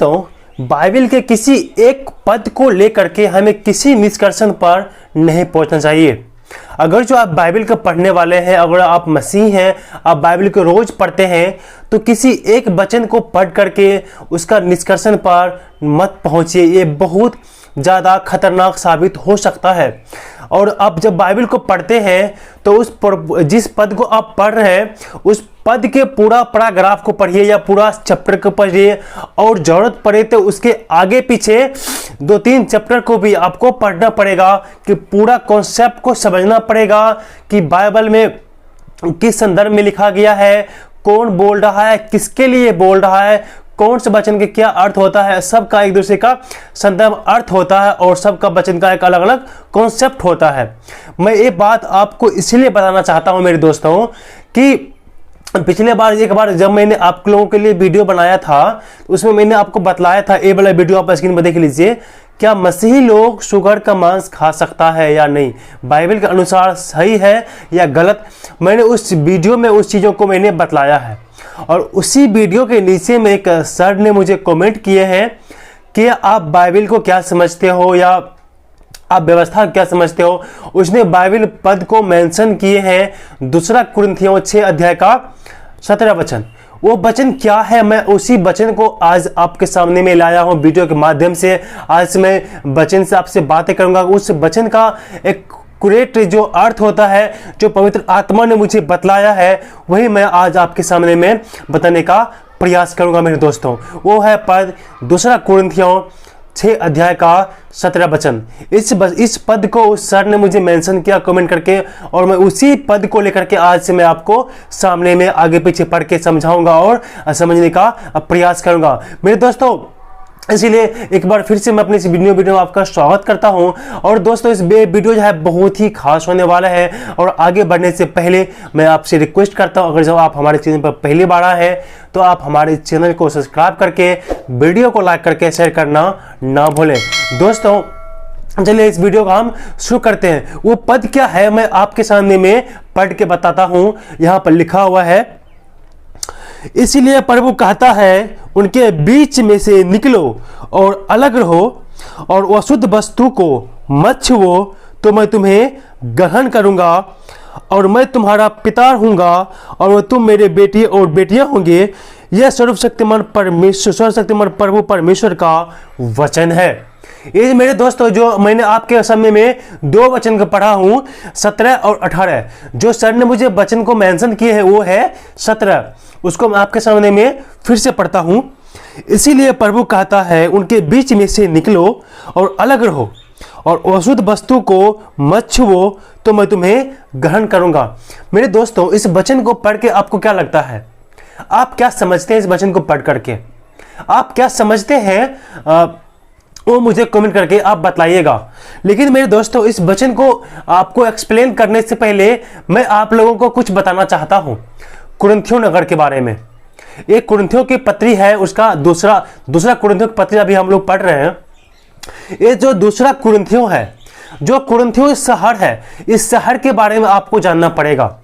दोस्तों, बाइबल के किसी एक पद को लेकर के हमें किसी निष्कर्ष पर नहीं पहुंचना चाहिए। अगर जो आप बाइबल को पढ़ने वाले हैं, अगर आप मसीह हैं, आप बाइबल को रोज पढ़ते हैं, तो किसी एक वचन को पढ़ करके उसका निष्कर्ष पर मत पहुंचिए। ये बहुत ज़्यादा खतरनाक साबित हो सकता है। और आप जब बाइबल को पढ़ते हैं तो जिस पद को आप पढ़ रहे हैं उस पद के पूरा पैराग्राफ को पढ़िए या पूरा चैप्टर को पढ़िए, और जरूरत पड़े तो उसके आगे पीछे 2-3 चैप्टर को भी आपको पढ़ना पड़ेगा कि पूरा कॉन्सेप्ट को समझना पड़ेगा कि बाइबल में किस संदर्भ में लिखा गया है, कौन बोल रहा है, किसके लिए बोल रहा है, कौन से वचन के क्या अर्थ होता है। सबका एक दूसरे का संदर्भ अर्थ होता है और सबका वचन का एक अलग अलग कॉन्सेप्ट होता है। मैं ये बात आपको इसलिए बताना चाहता हूं मेरे दोस्तों कि पिछले बार एक बार जब मैंने आप लोगों के लिए वीडियो बनाया था उसमें मैंने आपको बतलाया था, ये वाला वीडियो आप स्क्रीन पर देख लीजिए, क्या मसीही लोग शुगर का मांस खा सकता है या नहीं, बाइबल के अनुसार सही है या गलत। मैंने उस वीडियो में उस चीज़ों को मैंने बतलाया है। और उसी वीडियो के नीचे में एक सर ने मुझे कमेंट किए हैं कि आप बाइबल को क्या समझते हो या आप व्यवस्था क्या समझते हो। उसने बाइबल पद को मेंशन किए हैं 2 कुरिन्थियों 6 अध्याय का 17 वचन। वो वचन क्या है, मैं उसी वचन को आज आपके सामने में लाया हूं वीडियो के माध्यम से। आज मैं वचन से आपसे बातें करूंगा। उस वचन का एक कुरेट जो अर्थ होता है, जो पवित्र आत्मा ने मुझे बतलाया है, वही मैं आज आपके सामने में बताने का प्रयास करूंगा मेरे दोस्तों। वो है पद 2 कुरिन्थियों 6 अध्याय का 17 वचन। इस पद को उस सर ने मुझे मेंशन किया कमेंट करके, और मैं उसी पद को लेकर के आज से मैं आपको सामने में आगे पीछे पढ़ के समझाऊंगा और समझने का प्रयास करूंगा मेरे दोस्तों। इसीलिए एक बार फिर से मैं अपने इस वीडियो में आपका स्वागत करता हूं। और दोस्तों, इस वीडियो जो है बहुत ही खास होने वाला है। और आगे बढ़ने से पहले मैं आपसे रिक्वेस्ट करता हूं, अगर जब आप हमारे चैनल पर पहली बार आए हैं तो आप हमारे चैनल को सब्सक्राइब करके वीडियो को लाइक करके शेयर करना ना भूलें। दोस्तों, चलिए इस वीडियो को हम शुरू करते हैं। वो पद क्या है मैं आपके सामने में पढ़ के बताता हूं। यहां पर लिखा हुआ है, इसीलिए प्रभु कहता है उनके बीच में से निकलो और अलग रहो, और अशुद्ध वस्तु को मत छुओ, तो मैं तुम्हें ग्रहण करूंगा और मैं तुम्हारा पिता होऊंगा और तुम मेरे बेटे और बेटियां होंगे। यह सर्वशक्तिमान प्रभु परमेश्वर का वचन है। ये मेरे दोस्तों, जो मैंने आपके सामने में 2 वचन को पढ़ा हूं 17 और 18। जो सर ने मुझे वचन को मेंशन किए हैं वो है 17। उसको मैं आपके सामने में फिर से पढ़ता हूं। इसीलिए प्रभु कहता है उनके बीच में से निकलो और अलग रहो, और अशुद्ध वस्तु को मत छुओ, तो मैं तुम्हें ग्रहण करूंगा। मेरे दोस्तों, इस वचन को पढ़ के आपको क्या लगता है? आप क्या समझते हैं इस वचन को पढ़ करके? आप क्या समझते हैं वो मुझे कमेंट करके आप बतलाइएगा। लेकिन मेरे दोस्तों, इस वचन को आपको एक्सप्लेन करने से पहले मैं आप लोगों को कुछ बताना चाहता हूं कुरिन्थियों नगर के बारे में। एक कुरिन्थियों की पत्री है, उसका दूसरा कुरिन्थियों की पत्री अभी हम लोग पढ़ रहे हैं। ये जो 2 कुरिन्थियों है, जो कुरिन्थियों शहर है, इस शहर के बारे में आपको जानना पड़ेगा,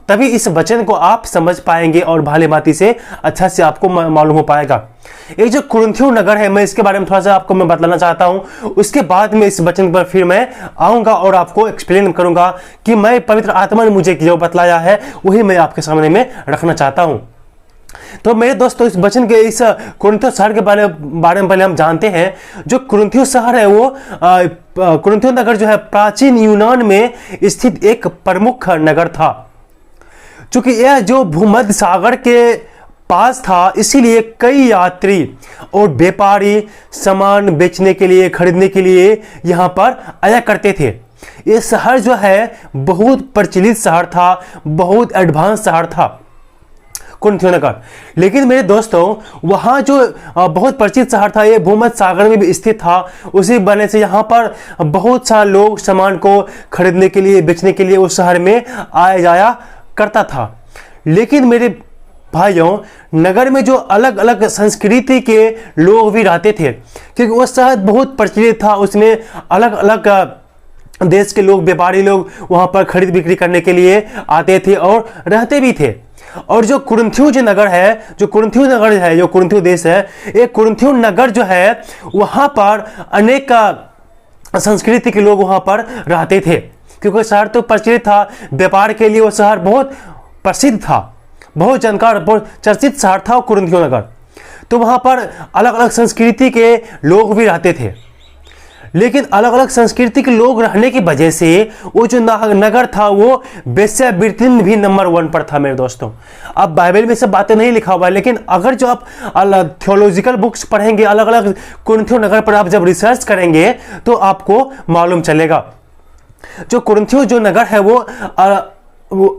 तभी इस वचन को आप समझ पाएंगे और भली भांति से अच्छा से आपको मालूम हो पाएगा। ये जो कुरिन्थियों नगर है, मैं इसके बारे में थोड़ा सा आपको मैं बतलाना चाहता हूं। उसके बाद में इस वचन पर फिर मैं आऊंगा और आपको एक्सप्लेन करूंगा कि मैं पवित्र आत्मा ने मुझे जो बतलाया है वही मैं आपके सामने में रखना चाहता हूं। तो मेरे दोस्तों, इस वचन के इस कुरिन्थियों शहर के बारे में पहले हम जानते हैं। जो कुरिन्थियों शहर है वो कुरिन्थियों नगर जो है प्राचीन यूनान में स्थित एक प्रमुख नगर था। चूंकि यह जो भूमध्य सागर के पास था, इसीलिए कई यात्री और व्यापारी सामान बेचने के लिए, खरीदने के लिए यहाँ पर आया करते थे। ये शहर जो है बहुत प्रचलित शहर था, बहुत एडवांस शहर था कुरिन्थियों नगर। लेकिन मेरे दोस्तों, वहाँ जो बहुत प्रचलित शहर था, ये भूमध्य सागर में भी स्थित था। उसी वजह से यहाँ पर बहुत सारे लोग सामान को खरीदने के लिए, बेचने के लिए उस शहर में आया जाया करता था। लेकिन मेरे भाइयों, नगर में जो अलग अलग संस्कृति के लोग भी रहते थे, क्योंकि वो शहर बहुत प्रचलित था। उसमें अलग अलग देश के लोग, व्यापारी लोग वहाँ पर खरीद बिक्री करने के लिए आते थे और रहते भी थे। और जो कुरिन्थियों जो नगर है, जो कुरिन्थियों देश है, ये कुरिन्थियों नगर जो है वहां पर अनेक संस्कृति के लोग वहां पर रहते थे, क्योंकि शहर तो प्रचलित था व्यापार के लिए। वो शहर बहुत प्रसिद्ध था, बहुत जानकार, बहुत चर्चित शहर था कुरिन्थियों नगर। तो वहां पर अलग अलग संस्कृति के लोग भी रहते थे, लेकिन अलग अलग संस्कृति के लोग रहने की वजह से वो जो नगर था वो वेश्यावृत्ति में भी नंबर 1 पर था मेरे दोस्तों। अब बाइबल में सब बातें नहीं लिखा हुआ है, लेकिन अगर जो आप थियोलॉजिकल बुक्स पढ़ेंगे, अलग अलग कुरिन्थियों नगर पर आप जब रिसर्च करेंगे तो आपको मालूम चलेगा। जो कुरिन्थियों जो नगर है वो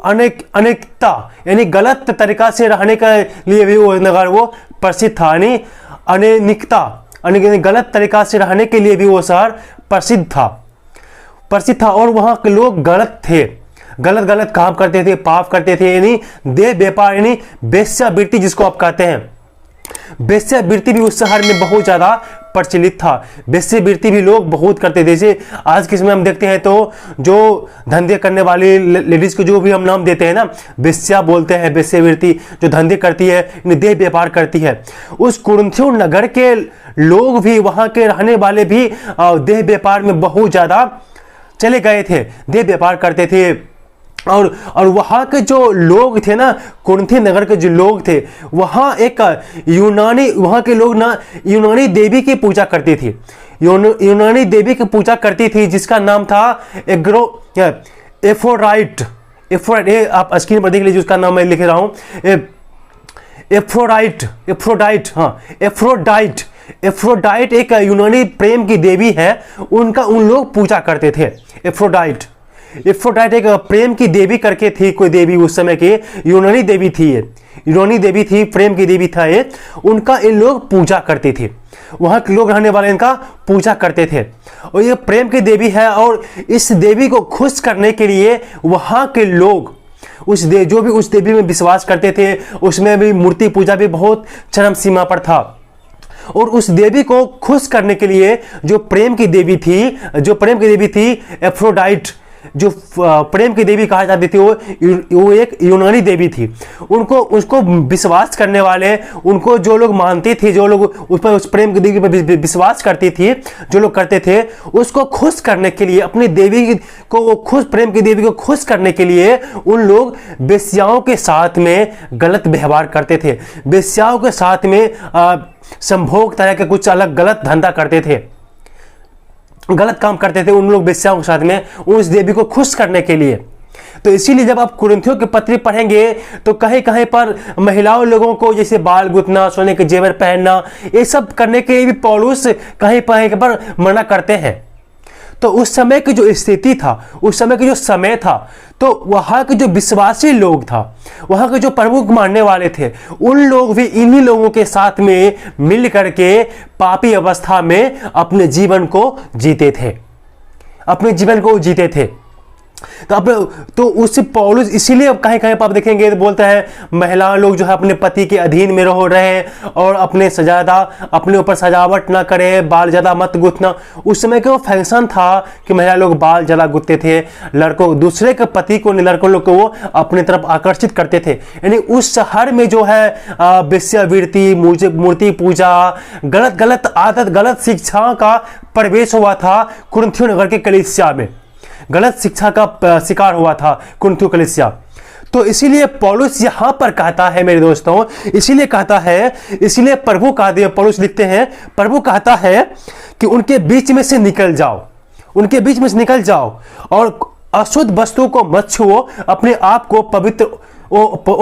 अनेकता यानी गलत तरीका से रहने के लिए भी वो नगर वो प्रसिद्ध था, यानी अनेकता गलत तरीका से रहने के लिए भी वो शहर प्रसिद्ध था। और वहां के लोग गलत थे, गलत काम करते थे, पाप करते थे, यानी देह व्यापार यानी वेश्यावृत्ति जिसको आप कहते हैं, वेश्यावृत्ति भी उस शहर में बहुत ज्यादा प्रचलित था। वेश्यावृत्ति भी लोग बहुत करते थे। जैसे आज के समय हम देखते हैं तो जो धंधे करने वाली लेडीज को जो भी हम नाम देते हैं ना, वेश्या बोलते हैं, वेश्यावृत्ति जो धंधे करती है, देह व्यापार करती है। उस कुरिन्थियों नगर के लोग भी, वहां के रहने वाले भी देह व्यापार में बहुत ज्यादा चले गए थे, देह व्यापार करते थे। और वहां के जो लोग थे ना, कुरिन्थियों नगर के जो लोग थे, वहां एक वहां के लोग ना यूनानी देवी की पूजा करती थी, यूनानी देवी की पूजा करती थी, जिसका नाम था एफ्रोडाइट। आप स्क्रीन पर देख लीजिए, उसका नाम मैं लिख रहा हूं, एफ्रोडाइट एक यूनानी प्रेम की देवी है, उन लोग पूजा करते थे। एफ्रोडाइट एक प्रेम की देवी करके थी, कोई देवी उस समय की यूनानी देवी थी, प्रेम की देवी था ये, उनका ये लोग पूजा करते थे। वहां के लोग रहने वाले इनका पूजा करते थे, और ये प्रेम की देवी है। और इस देवी को खुश करने के लिए वहां के लोग जो भी उस देवी में विश्वास करते थे, उसमें भी मूर्ति पूजा भी बहुत चरम सीमा पर था। और उस देवी को खुश करने के लिए जो प्रेम की देवी थी एफ्रोडाइट, जो प्रेम की देवी कहा जाती थी, वो एक यूनानी देवी थी। उसको विश्वास करने वाले, उनको जो लोग मानते थे, जो लोग उस प्रेम की देवी पर विश्वास करती थी, जो लोग करते थे, उसको खुश करने के लिए, अपनी देवी को प्रेम की देवी को खुश करने के लिए उन लोग वेश्याओं के साथ में गलत व्यवहार करते थे, वेश्याओं के साथ में संभोग तरह के कुछ अलग गलत धंधा करते थे, गलत काम करते थे उन लोग वेश्याओं के साथ में, उस देवी को खुश करने के लिए। तो इसीलिए जब आप कुरिन्थियों की पत्री पढ़ेंगे तो कहीं कहीं पर महिलाओं लोगों को जैसे बाल गुथना, सोने के जेवर पहनना, ये सब करने के लिए भी पौलुस कहीं पर मना करते हैं। तो उस समय की जो स्थिति था, उस समय की जो समय था, तो वहां के जो विश्वासी लोग था, वहां के जो प्रभु को मानने वाले थे, उन लोग भी इन्हीं लोगों के साथ में मिल करके पापी अवस्था में अपने जीवन को जीते थे। तो उससे पौलुस इसीलिए कहीं कहीं पर आप देखेंगे तो बोलता है महिला लोग जो है अपने पति के अधीन में रहे और अपने ऊपर सजावट ना करें, बाल ज़्यादा मत गुथना। उस समय के वो फैशन था कि महिला लोग बाल ज़्यादा गुथते थे, दूसरे के पति को, लड़कों लोग को वो अपने तरफ आकर्षित करते थे। यानी उस शहर में जो है वेश्यावृत्ति, मूर्ति पूजा, गलत आदत, गलत शिक्षा का प्रवेश हुआ था कुरिन्थियों नगर के कलीसिया में, गलत शिक्षा का शिकार हुआ था कुरिन्थियों कलीसिया। तो इसीलिए पौलुस यहां पर कहता है मेरे दोस्तों, इसीलिए प्रभु कहते, पौलुस लिखते हैं, प्रभु कहता है कि उनके बीच में से निकल जाओ और अशुद्ध वस्तु को मत छुओ, अपने आप को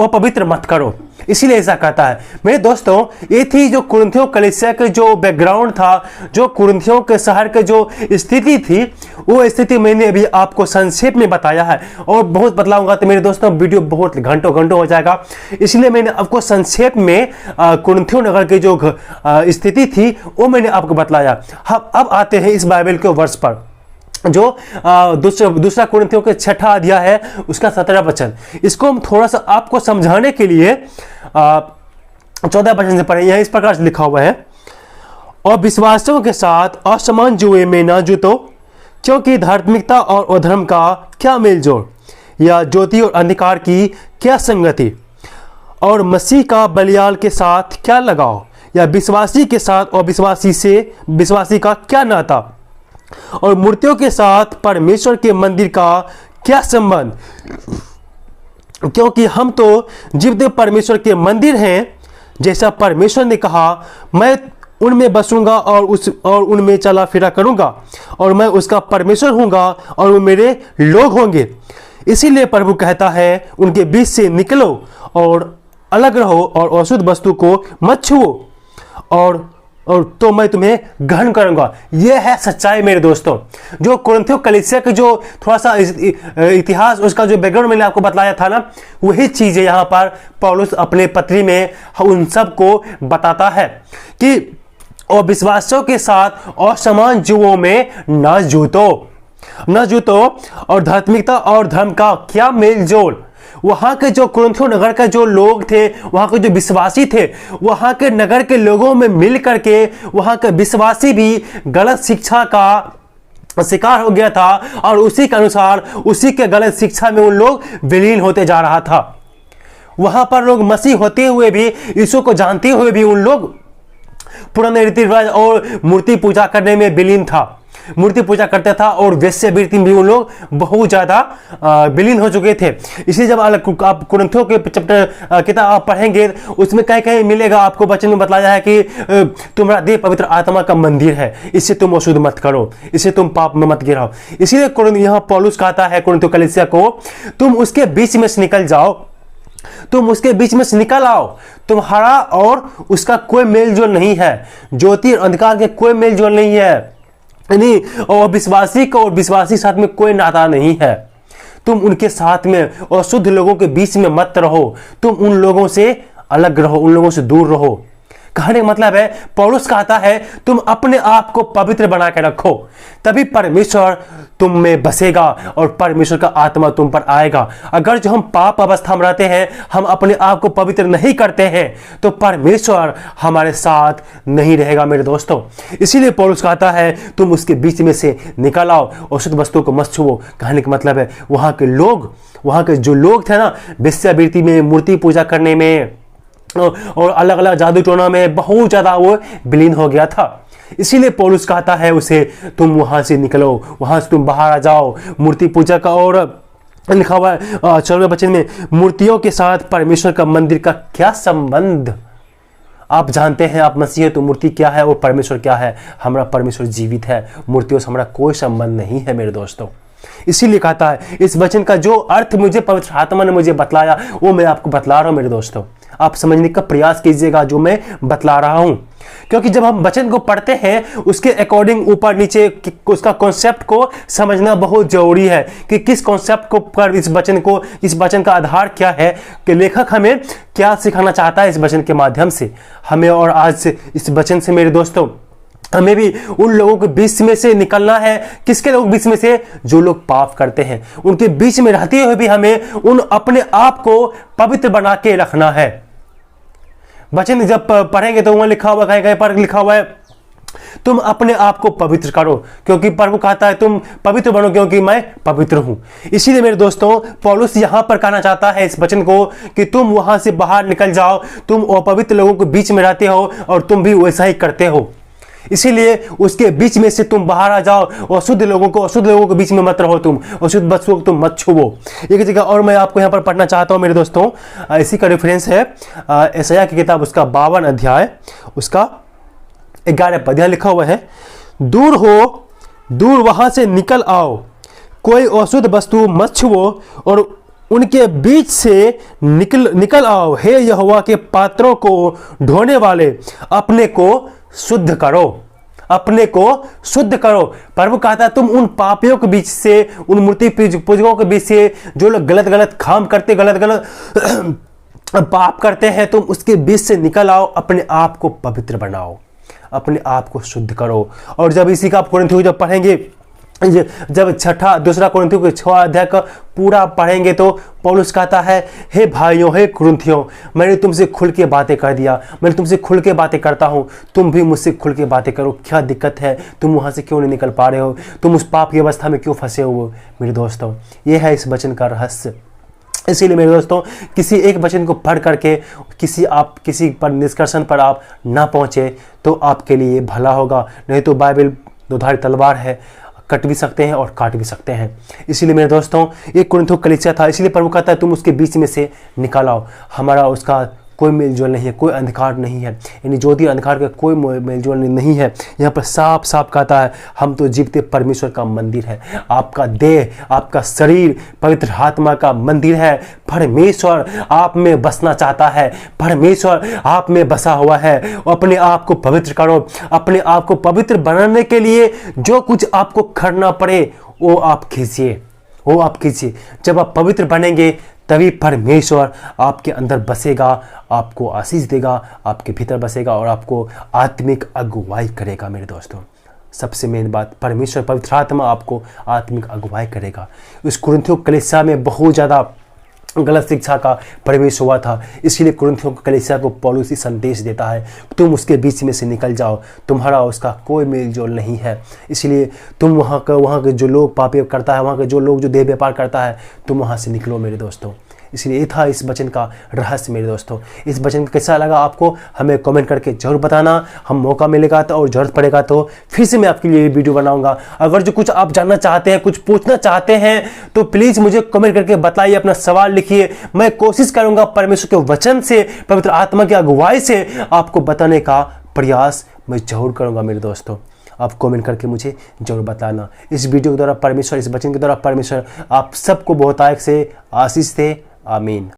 पवित्र मत करो। इसीलिए ऐसा कहता है। मेरे दोस्तों, ये थी जो कुरिन्थियों कलीसिया के जो बैकग्राउंड था, जो कुरिन्थियों के शहर के जो स्थिति थी, वो स्थिति मैंने अभी आपको संक्षेप में बताया है। और बहुत बतलाऊंगा तो मेरे दोस्तों वीडियो बहुत घंटों हो जाएगा, इसलिए मैंने आपको संक्षेप में कुरिन्थियों नगर की जो स्थिति थी वो मैंने आपको बतलाया। अब आते हैं इस बाइबल के वर्ष पर, जो दूसरा कुरिन्थियों के 6 अध्याय है, उसका 17 वचन। इसको हम थोड़ा सा आपको समझाने के लिए 14 वचन से पढ़े। यहाँ इस प्रकार से लिखा हुआ है, और विश्वासियों के साथ असमान जुए में ना जुटो, क्योंकि धार्मिकता और अधर्म का क्या मेलजोल, या ज्योति और अंधकार की क्या संगति। और मसीह का बलियाल के साथ क्या लगाव, या विश्वासी के साथ और विश्वासी का क्या नाता, और मूर्तियों के साथ परमेश्वर के मंदिर का क्या संबंध, क्योंकि हम तो जीवित परमेश्वर के मंदिर हैं। जैसा परमेश्वर ने कहा, मैं उनमें बसूंगा और उनमें चला फिरा करूंगा, और मैं उसका परमेश्वर हूंगा और वो मेरे लोग होंगे। इसीलिए प्रभु कहता है, उनके बीच से निकलो और अलग रहो और अशुद्ध वस्तु को मत छुओ, और तो मैं तुम्हें ग्रहण करूंगा। यह है सच्चाई मेरे दोस्तों। जो कुरिन्थियों कलीसिया के जो थोड़ा सा इतिहास, उसका जो बैकग्राउंड मैंने आपको बताया था ना, वही चीजें यहाँ पर पौलुस अपने पत्री में उन सब को बताता है कि और विश्वासियों के साथ असमान जुओं में न जूतो और धार्मिकता और धर्म का क्या मेल जोल। वहां के जो कुरिन्थियों नगर के जो लोग थे, वहां के जो विश्वासी थे, वहां के नगर के लोगों में मिल करके वहां के विश्वासी भी गलत शिक्षा का शिकार हो गया था, और उसी के अनुसार उसी के गलत शिक्षा में उन लोग विलीन होते जा रहा था। वहां पर लोग मसीह होते हुए भी, यीशु को जानते हुए भी उन लोग पुराने रीति रिवाज और मूर्ति पूजा करने में विलीन था, मूर्ति पूजा करते था, और वेश्यावृत्ति में भी उन लोग बहुत ज्यादा विलीन हो चुके थे। इसलिए जब आप कुरिन्थियों के चैप्टर किताब आप पढ़ेंगे, उसमें कहीं कहीं मिलेगा आपको वचन में बताया है कि तुम्हारा देह पवित्र आत्मा का मंदिर है, इससे तुम अशुद्ध मत करो, इससे तुम पाप में मत गिराओ। इसीलिए यहाँ पौलुस कहता है कुरिन्थियों कलीसिया को, तुम उसके बीच में से निकल जाओ, तुम उसके बीच में से निकल आओ। तुम्हारा और उसका कोई मेलजोल नहीं है, ज्योति और अंधकार के कोई मेलजोल नहीं है, नहीं, और विश्वासी को और विश्वासी साथ में कोई नाता नहीं है। तुम उनके साथ में और शुद्ध लोगों के बीच में मत रहो, तुम उन लोगों से अलग रहो, उन लोगों से दूर रहो। कहने का मतलब है, पौलुस कहता है, तुम अपने आप को पवित्र बना के रखो, तभी परमेश्वर तुम में बसेगा और परमेश्वर का आत्मा तुम पर आएगा। अगर जो हम पाप अवस्था में रहते हैं, हम अपने आप को पवित्र नहीं करते हैं, तो परमेश्वर हमारे साथ नहीं रहेगा मेरे दोस्तों। इसीलिए पौलुस कहता है, तुम उसके बीच में से निकल आओ और शुद्ध वस्तुओं को मत छुओ। कहने का मतलब है, वहां के जो लोग थे ना, वेश्यावृत्ति में, मूर्ति पूजा करने में और अलग अलग जादू टोना में बहुत ज्यादा वो विलीन हो गया था। इसीलिए पौलुस कहता है उसे, तुम वहां से निकलो, वहां से तुम बाहर आ जाओ। मूर्ति पूजा का, और लिखा हुआ है 14वें वचन में, मूर्तियों के साथ परमेश्वर का मंदिर का क्या संबंध। आप जानते हैं, आप मसीह तो मूर्ति क्या है और परमेश्वर क्या है। हमारा परमेश्वर जीवित है, मूर्तियों से हमारा कोई संबंध नहीं है मेरे दोस्तों। इसीलिए कहता है, इस वचन का जो अर्थ मुझे पवित्र आत्मा ने मुझे बतलाया, वो मैं आपको बतला रहा हूं मेरे दोस्तों। आप समझने का प्रयास कीजिएगा जो मैं बतला रहा हूं, क्योंकि जब हम वचन को पढ़ते हैं, उसके अकॉर्डिंग ऊपर नीचे उसका कॉन्सेप्ट को समझना बहुत जरूरी है कि किस कॉन्सेप्ट को पर इस वचन का आधार क्या है, कि लेखक हमें क्या सिखाना चाहता है इस वचन के माध्यम से हमें। और आज से इस वचन से मेरे दोस्तों, हमें भी उन लोगों के बीच में से निकलना है। किसके लोग बीच में से? जो लोग पाप करते हैं, उनके बीच में रहते हुए भी हमें उन अपने आप को पवित्र बना के रखना है। वचन जब पढ़ेंगे तो वहां लिखा हुआ, कहीं पर लिखा हुआ है, तुम अपने आप को पवित्र करो, क्योंकि प्रभु कहता है तुम पवित्र बनो क्योंकि मैं पवित्र हूं। इसीलिए मेरे दोस्तों, पौलुस यहां पर कहना चाहता है इस वचन को कि तुम वहां से बाहर निकल जाओ, तुम अपवित्र लोगों के बीच में रहते हो और तुम भी वैसा ही करते हो। इसीलिए उसके बीच में से तुम बाहर आ जाओ और अशुद्ध लोगों के बीच में मत रहो, तुम अशुद्ध वस्तुओं को तुम मत छुओ। एक जगह और मैं आपको यहाँ पर पढ़ना चाहता हूँ मेरे दोस्तों, इसी का रेफरेंस है यशायाह की किताब, उसका 52 अध्याय, उसका 11 पद। यहाँ लिखा हुआ है, दूर हो, दूर वहां से निकल आओ, कोई अशुद्ध वस्तु मत छुओ और उनके बीच से निकल आओ। हे यहोवा के पात्रों को ढोने वाले, अपने को शुद्ध करो, अपने को शुद्ध करो। प्रभु कहता है तुम उन पापियों के बीच से, उन मूर्ति पूजकों के बीच से, जो लोग गलत गलत काम करते, गलत गलत पाप करते हैं, तुम उसके बीच से निकल आओ, अपने आप को पवित्र बनाओ, अपने आप को शुद्ध करो। और जब इसी का आप कुरिन्थियों जब पढ़ेंगे, जब दूसरा कुरिन्थियों के 6 अध्याय का पूरा पढ़ेंगे तो पौलुस कहता है, हे भाइयों, हे कुरिन्थियों, मैंने तुमसे खुल के बातें कर दिया, मैं तुमसे खुल के बातें करता हूं, तुम भी मुझसे खुल के बातें करो। क्या दिक्कत है? तुम वहां से क्यों नहीं निकल पा रहे हो? तुम उस पाप की अवस्था में क्यों फंसे हो? मेरे दोस्तों, यह है इस वचन का रहस्य। इसीलिए मेरे दोस्तों, किसी एक वचन को पढ़ करके किसी पर निष्कर्षण पर आप ना पहुँचे तो आपके लिए भला होगा। नहीं तो बाइबल दोधारी तलवार है, कट भी सकते हैं और काट भी सकते हैं। इसीलिए मेरे दोस्तों, एक कुरिन्थियों कलीसिया था, इसीलिए प्रभु कहता है तुम उसके बीच में से निकाल आओ। हमारा उसका कोई मेलजोल नहीं है, कोई अंधकार नहीं है, यानी ज्योति अंधकार का कोई मेलजोल नहीं है। यहाँ पर साफ साफ कहता है हम तो जीवते परमेश्वर का मंदिर है। आपका देह, आपका शरीर पवित्र आत्मा का मंदिर है। परमेश्वर आप में बसना चाहता है, परमेश्वर आप में बसा हुआ है। अपने आप को पवित्र करो। अपने आप को पवित्र बनाने के लिए जो कुछ आपको करना पड़े वो आप कीजिए, वो आप कीजिए। जब आप पवित्र बनेंगे तभी परमेश्वर आपके अंदर बसेगा, आपको आशीष देगा, आपके भीतर बसेगा और आपको आत्मिक अगुवाई करेगा। मेरे दोस्तों, सबसे मेन बात, परमेश्वर पवित्र आत्मा आपको आत्मिक अगुवाई करेगा। इस कुरिन्थियों कलीसिया में बहुत ज़्यादा गलत शिक्षा का प्रवेश हुआ था, इसलिए कुरिन्थियों कलीसिया को पौलुस ही संदेश देता है तुम उसके बीच में से निकल जाओ, तुम्हारा उसका कोई मेल जोल नहीं है। इसलिए तुम वहाँ के जो लोग पाप करता है, वहाँ के जो लोग जो देह व्यापार करता है, तुम वहाँ से निकलो मेरे दोस्तों। इसलिए ये था इस वचन का रहस्य मेरे दोस्तों। इस वचन का कैसा लगा आपको हमें कमेंट करके जरूर बताना। हम मौका मिलेगा तो और जरूरत पड़ेगा तो फिर से मैं आपके लिए वीडियो बनाऊंगा। अगर जो कुछ आप जानना चाहते हैं, कुछ पूछना चाहते हैं तो प्लीज़ मुझे कमेंट करके बताइए, अपना सवाल लिखिए। मैं कोशिश करूंगा परमेश्वर के वचन से, पवित्र आत्मा की अगुवाई से आपको बताने का प्रयास मैं जरूर करूँगा मेरे दोस्तों। आप कमेंट करके मुझे जरूर बताना। इस वीडियो के द्वारा परमेश्वर, इस वचन के द्वारा परमेश्वर आप सबको बहुतायत से आशीष दे। आमीन।